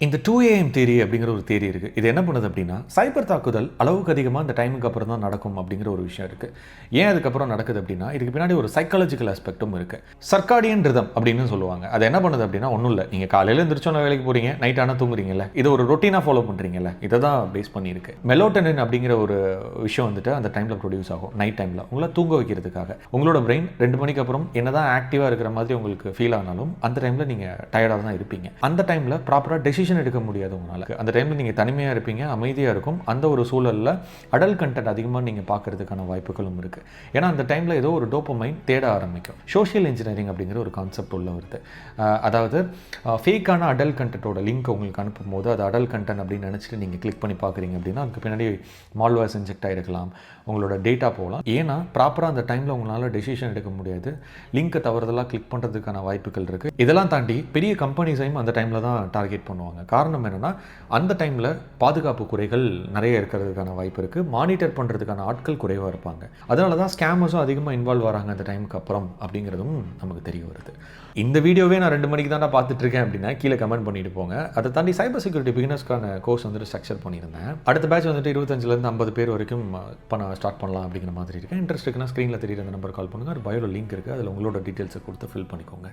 இந்த 2 AM theory அப்படிங்கிற ஒரு தியரி இருக்குது. இது என்ன பண்ணுது அப்படின்னா, சைபர் தாக்குதல் அளவுக்கு அதிகமாக அந்த டைமுக்கு அப்புறம் தான் நடக்கும் அப்படிங்கிற ஒரு விஷயம் இருக்குது. ஏன் அதுக்கப்புறம் நடக்குது அப்படின்னா, இதுக்கு பின்னாடி ஒரு சைக்காலஜிக்கல் ஆஸ்பெக்ட்டும் இருக்குது. சர்க்காடியன் ரிதம் அப்படின்னு சொல்லுவாங்க. அது என்ன பண்ணுது அப்படின்னா, ஒன்றும் இல்லை. நீங்கள் காலையில் எழுந்திரிச்சோன்னா வேலைக்கு போகிறீங்க, நைட் ஆனால் தூங்குறீங்கல்ல, இது ஒரு ரொட்டீனாக ஃபாலோ பண்ணுறீங்கல்ல, இதை தான் பேஸ் பண்ணியிருக்கு. மெலோட்டனின் அப்படிங்கிற ஒரு விஷயம் வந்துட்டு அந்த டைமில் ப்ரொடியூஸ் ஆகும், நைட் டைமில் உங்களை தூங்க வைக்கிறதுக்காக. உங்களோட பிரெயின் 2 மணிக்கு அப்புறம் என்னதான் ஆக்டிவாக இருக்கிற மாதிரி உங்களுக்கு ஃபீல் ஆனாலும் அந்த டைமில் நீங்கள் டயர்டாக தான் இருப்பீங்க. அந்த டைமில் ப்ராப்பராக டெசிஷன் எடுக்க முடியாது உங்களால். அந்த டைமில் நீங்கள் தனிமையாக இருப்பீங்க, அமைதியாக இருக்கும். அந்த ஒரு சூழலில் அடல்ட் கண்டென்ட் அதிகமாக நீங்கள் பார்க்கறதுக்கான வாய்ப்புகளும் இருக்குது. ஏன்னா அந்த டைமில் ஏதோ ஒரு டோபமைன் தேட ஆரம்பிக்கும். சோஷியல் இன்ஜினியரிங் அப்படிங்கிற ஒரு கான்செப்ட் உள்ள வருது. அதாவது ஃபேக்கான அடல்ட் கண்டென்ட்டோட லிங்க் உங்களுக்கு அனுப்பும் போது அது அடல்ட் கண்டென்ட் அப்படின்னு நினச்சிட்டு நீங்கள் கிளிக் பண்ணி பார்க்குறீங்க அப்படின்னா அதுக்கு பின்னாடி மால்வேர்ஸ் இன்ஜெக்ட் ஆகிருக்கலாம், உங்களோட டேட்டா போகலாம். ஏன்னா ப்ராப்பராக அந்த டைமில் உங்களால் டெசிஷன் எடுக்க முடியாது, லிங்க்கை தவறுதலாக கிளிக் பண்ணுறதுக்கான வாய்ப்புகள் இருக்குது. இதெல்லாம் தாண்டி பெரிய கம்பெனிஸையும் அந்த டைமில் தான் டார்கெட் பண்ணுவாங்க. காரணம் என்னென்னா அந்த டைமில் பாதுகாப்பு குறைகள் நிறைய இருக்கிறதுக்கான வாய்ப்பு இருக்குது, மானிட்டர் பண்ணுறதுக்கான ஆட்கள் குறைவாக இருப்பாங்க. அதனால தான் ஸ்கேமர்ஸும் அதிகமாக இன்வால்வ் வராங்க அந்த டைமுக்கு அப்புறம் அப்படிங்கிறதும் நமக்கு தெரிய வருது. இந்த வீடியோவே நான் 2 மணிக்கு தான் பார்த்துட்டு இருக்கேன் அப்படின்னா கீழே கமெண்ட் பண்ணிட்டு போங்க. அதை தாண்டி சைபர் செக்யூரிட்டி பிகினர்ஸ்க்கான கோர்ஸ் வந்துட்டு ஸ்ட்ரக்சர் பண்ணியிருந்தேன். அடுத்த பேட்ச் வந்துட்டு 25லேருந்து 50 பேர் வரைக்கும் ஸ்டார்ட் பண்ணலாம் அப்படிங்கிற மாதிரி இருக்கேன். இன்ட்ரெஸ்ட் இருக்குன்னா ஸ்க்ரீனில் தெரியுற அந்த நம்பர் கால் பண்ணுங்கள். ஒரு பயோல லிங்க் இருக்குது, அதில் உங்களோட டீட்டெயில்ஸை கொடுத்து ஃபில் பண்ணிக்கோங்க.